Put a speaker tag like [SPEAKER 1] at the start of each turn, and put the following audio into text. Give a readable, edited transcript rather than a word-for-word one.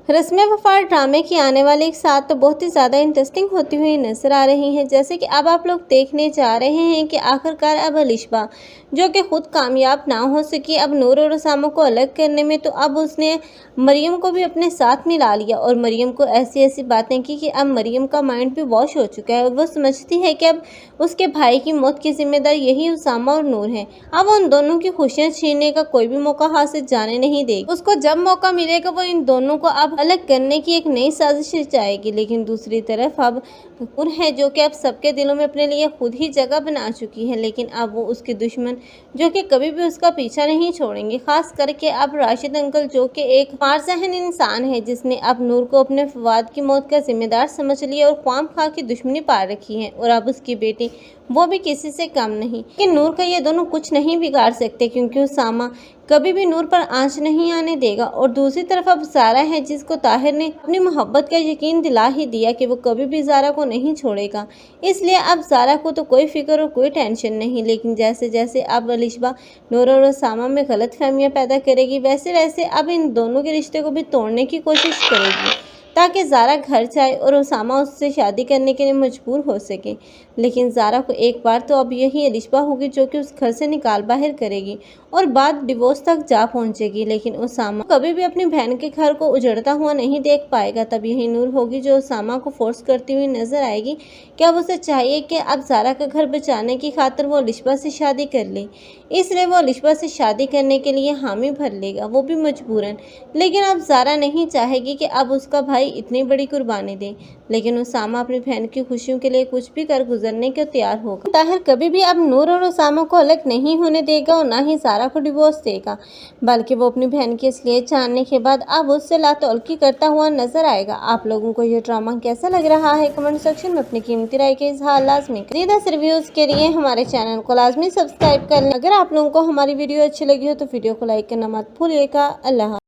[SPEAKER 1] रस्में वफा ड्रामे की आने वाली एक साथ तो बहुत ही ज़्यादा इंटरेस्टिंग होती हुई नजर आ रही हैं। जैसे कि अब आप लोग देखने जा रहे हैं कि आखिरकार अब अलिशबा जो कि खुद कामयाब ना हो सकी अब नूर और उसामा को अलग करने में, तो अब उसने मरियम को भी अपने साथ मिला लिया और मरियम को ऐसी ऐसी बातें की कि अब मरियम का माइंड भी वॉश हो चुका है और वो समझती है कि अब उसके भाई की मौत की जिम्मेदार यही उसामा और नूर है। अब उन दोनों की खुशियां छीनने का कोई भी मौका हाथ से जाने नहीं देगी। उसको जब मौका मिलेगा वो इन दोनों को अब अलग करने की एक नई साजिश रचाएगी। लेकिन दूसरी तरफ अब नूर है जो कि अब सबके दिलों में अपने लिए खुद ही जगह बना चुकी है, लेकिन अब वो उसके दुश्मन जो कि कभी भी उसका पीछा नहीं छोड़ेंगे। खास करके अब राशिद अंकल जो कि एक मारजहन इंसान है जिसने अब नूर को अपने फवाद की मौत का जिम्मेदार समझ लिया और ख्वाम खा की दुश्मनी पार रखी है। और अब उसकी बेटी वो भी किसी से कम नहीं, लेकिन नूर का ये दोनों कुछ नहीं बिगाड़ सकते क्योंकि उसामा कभी भी नूर पर आंच नहीं आने देगा। और दूसरी तरफ अब ज़ारा है जिसको ताहिर ने अपनी मोहब्बत का यकीन दिला ही दिया कि वो कभी भी ज़ारा को नहीं छोड़ेगा, इसलिए अब ज़ारा को तो कोई फिक्र और कोई टेंशन नहीं। लेकिन जैसे जैसे अब अलिशबा नूर और उसामा में गलत फहमियाँ पैदा करेगी वैसे वैसे अब इन दोनों के रिश्ते को भी तोड़ने की कोशिश करेगी ताकि ज़ारा घर जाए और उसामा उससे शादी करने के लिए मजबूर हो सके। लेकिन ज़ारा को एक बार तो अब यही अलिशबा होगी जो कि उस घर से निकाल बाहर करेगी और बात डिवोर्स तक जा पहुंचेगी। लेकिन उसामा कभी भी अपनी बहन के घर को उजड़ता हुआ नहीं देख पाएगा। तब यही नूर होगी जो उसामा को फोर्स करती हुई नजर आएगी कि अब उसे चाहिए कि अब ज़ारा का घर बचाने की खातिर वो अलिशबा से शादी कर ले, इसलिए वो अलिशबा से शादी करने के लिए हामी भर लेगा, वो भी मजबूरन। लेकिन अब ज़ारा नहीं चाहेगी कि अब उसका भाई इतनी बड़ी कुर्बानी दे, लेकिन उसामा अपनी बहन की खुशियों के लिए कुछ भी कर गुजरने को तैयार होगा। ताहिर कभी भी अब नूर और उसामा को अलग नहीं होने देगा और ना ही ज़ारा को डिवोर्स देगा, बल्कि वो अपनी बहन की असलियत जानने के बाद अब उससे लातौलकी करता हुआ नजर आएगा। आप लोगों को ये ड्रामा कैसा लग रहा है कमेंट सेक्शन में अपनी कीमती राय के इजहार लाजमी करें। रिव्यूज के लिए हमारे चैनल को लाजमी सब्सक्राइब कर लें। अगर आप लोगों को हमारी वीडियो अच्छी लगी हो तो वीडियो को लाइक करना मत भूलिएगा। अल्लाह।